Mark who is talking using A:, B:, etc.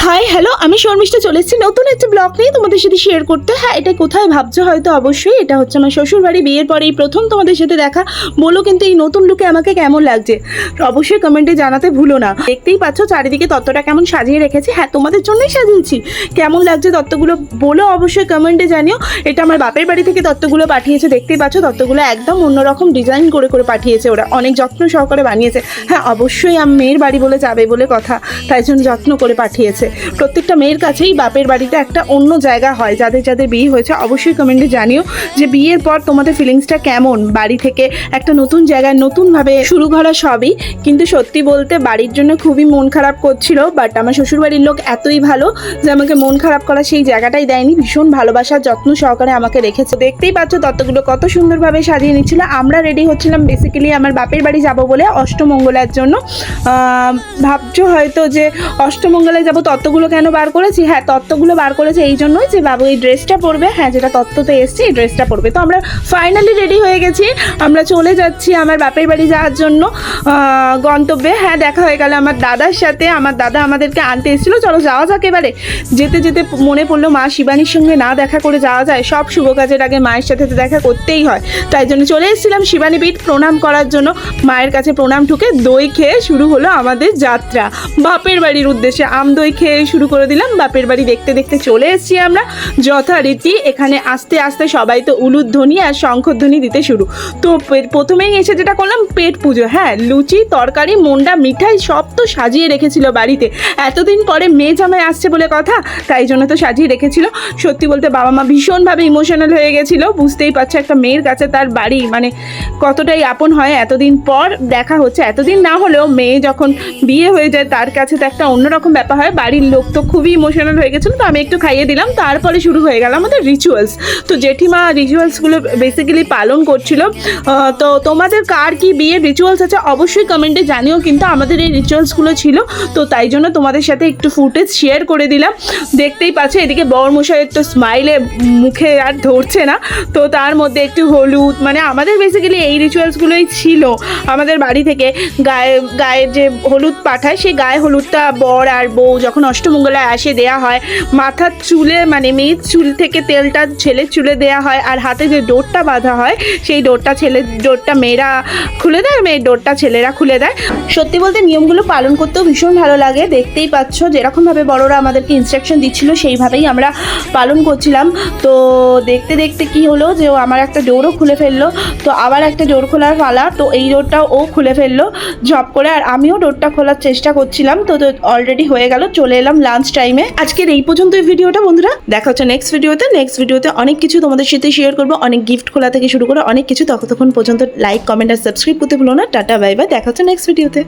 A: Hi hello, আমি শর্মিষ্ঠা চলে এসেছি নতুন একটা ব্লগ নিয়ে তোমাদের সাথে শেয়ার করতে। হ্যাঁ, এটা কোথায় ভাবছো হয়তো, অবশ্যই এটা হচ্ছে আমার শ্বশুরবাড়ি। বিয়ের পরেই প্রথম তোমাদের সাথে দেখা। বলো কিন্তু এই নতুন লুকে আমাকে কেমন লাগছে, অবশ্যই কমেন্টে জানাতে ভুলো না। দেখতেই পাচ্ছ চারিদিকে তত্ত্বটা কেমন সাজিয়ে রেখেছি। হ্যাঁ, তোমাদের জন্যই সাজিয়েছি। কেমন লাগছে তত্ত্বগুলো বলো, অবশ্যই কমেন্টে জানিও। এটা আমার বাপের বাড়ি থেকে তত্ত্বগুলো পাঠিয়েছে। দেখতেই পাচ্ছ তত্ত্বগুলো একদম অন্যরকম ডিজাইন করে করে পাঠিয়েছে, ওরা অনেক যত্ন সহকারে বানিয়েছে। হ্যাঁ, অবশ্যই আমি মেয়ের বাড়ি বলে যাবে বলে কথা, তাই জন্য যত্ন করে পাঠিয়েছে। প্রত্যেকটা মেয়ের কাছেই বাপের বাড়িতে একটা অন্য জায়গা হয়। যাদের যাদের বিয়ে হয়েছে অবশ্যই কমেন্টে জানিও যে বিয়ের পর তোমাদের ফিলিংসটা কেমন। বাড়ি থেকে একটা নতুন জায়গায় নতুনভাবে শুরু করা সবই, কিন্তু সত্যি বলতে বাড়ির জন্য খুবই মন খারাপ করছিল। বাট আমার শ্বশুরবাড়ির লোক এতই ভালো যে আমাকে মন খারাপ করা সেই জায়গাটাই দেয়নি। ভীষণ ভালোবাসার যত্ন সহকারে আমাকে রেখেছে। দেখতেই পাচ্ছ তত্ত্বগুলো কত সুন্দরভাবে সাজিয়ে নিচ্ছিল। আমরা রেডি হচ্ছিলাম বেসিক্যালি আমার বাপের বাড়ি যাব বলে, অষ্টমঙ্গলার জন্য। ভাবছো হয়তো যে অষ্টমঙ্গলায় যাব, তত্ত্বগুলো কেন বার করেছি? হ্যাঁ, তত্ত্বগুলো বার করেছে এই জন্যই যে বাবু এই ড্রেসটা পরবে। হ্যাঁ, যেটা তত্ত্বতে এসছে এই ড্রেসটা পরবে। তো আমরা ফাইনালি রেডি হয়ে গেছি, আমরা চলে যাচ্ছি আমার বাপের বাড়ি যাওয়ার জন্য গন্তব্যে। হ্যাঁ, দেখা হয়ে গেল আমার দাদার সাথে। আমার দাদা আমাদেরকে আনতে এসেছিলো। চলো যাওয়া যাক এবারে। যেতে যেতে মনে পড়লো মা শিবানীর সঙ্গে না দেখা করে যাওয়া যায়? সব শুভ কাজের আগে মায়ের সাথে তো দেখা করতেই হয়, তাই জন্য চলে এসেছিলাম শিবানী পীঠ প্রণাম করার জন্য। মায়ের কাছে প্রণাম ঠুকে দই খেয়ে শুরু হলো আমাদের যাত্রা বাপের বাড়ির উদ্দেশ্যে। আম দই খেয়ে শুরু করে দিলাম। বাপের বাড়ি দেখতে দেখতে চলে এসেছি আমরা যথারীতি। এখানে আস্তে আস্তে সবাই তো উলুধ্বনি আর শঙ্খধ্বনি দিতে শুরু। তো প্রথমেই এসে যেটা করলাম পেট পুজো। হ্যাঁ, লুচি তরকারি মন্ডা মিঠাই সব তো সাজিয়ে রেখেছিল বাড়িতে। এতদিন পরে মেয়ে জামাই আসছে বলে কথা, তাই জন্য তো সাজিয়ে রেখেছিল। সত্যি বলতে বাবা মা ভীষণভাবে ইমোশনাল হয়ে গেছিলো। বুঝতেই পারছো একটা মেয়ের কাছে তার বাড়ি মানে কতটাই আপন হয়। এতদিন পর দেখা হচ্ছে, এতদিন না হলেও মেয়ে যখন বিয়ে হয়ে যায় তার কাছে তো একটা অন্যরকম ব্যাপার হয়। বাড়ির লোক তো খুবই ইমোশনাল হয়ে গেছিলো। তো আমি একটু খাইয়ে দিলাম, তারপরে শুরু হয়ে গেল আমাদের রিচুয়ালস। তো জেঠিমা রিচুয়ালসগুলো বেসিক্যালি পালন করছিল। তো তোমাদের কার কি বিয়ের রিচুয়ালস আছে অবশ্যই কমেন্টে জানিও। কিন্তু আমাদের এই রিচুয়ালসগুলো ছিল, তো তাই জন্য তোমাদের সাথে একটু ফুটেজ শেয়ার করে দিলাম। দেখতেই পাচ্ছ এদিকে বরমশাই একটু স্মাইলে মুখে আর ধরছে না। তো তার মধ্যে একটু হলুদ, মানে আমাদের বেসিক্যালি এই রিচুয়ালসগুলোই ছিল। আমাদের বাড়ি থেকে গায়ে যে হলুদ পাঠায়, সেই গায়ে হলুদটা বর আর বউ যখন অষ্টমঙ্গলায় আসে দেয়া হয়। মাথার চুলে মানে মেয়ের চুল থেকে তেলটা ছেলের চুলে দেয়া হয়। আর হাতে যে ডোরটা বাঁধা হয়, সেই ডোরটা ডোরটা মেয়েরা খুলে দেয়, মেয়ের ডোরটা ছেলেরা খুলে দেয়। সত্যি বলতে নিয়মগুলো পালন করতেও ভীষণ ভালো লাগে। দেখতেই পাচ্ছ যেরকমভাবে বড়রা আমাদেরকে ইনস্ট্রাকশন দিচ্ছিল সেইভাবেই আমরা পালন করছিলাম। তো দেখতে দেখতে কি হলো যে ও আমার একটা ডোরও খুলে ফেললো। তো আবার একটা ডোর খোলার পালা, তো এই ডোরটাও ও খুলে ফেললো ঝপ করে। আর আমিও ডোরটা খোলার চেষ্টা করছিলাম। তো অলরেডি হয়ে গেল, চলে এলাম লাঞ্চ টাইমে। আজকের এই পর্যন্ত এই ভিডিওটা বন্ধুরা, দেখা হচ্ছে নেক্সট ভিডিওতে অনেক কিছু তোমাদের সাথে শেয়ার করবো, অনেক গিফট খোলা থেকে শুরু করে অনেক কিছু। ততক্ষণ পর্যন্ত লাইক কমেন্ট আর সাবস্ক্রাইব করতে ভুলো না। টাটা বাই বাই, দেখা হচ্ছে নেক্সট ভিডিওতে।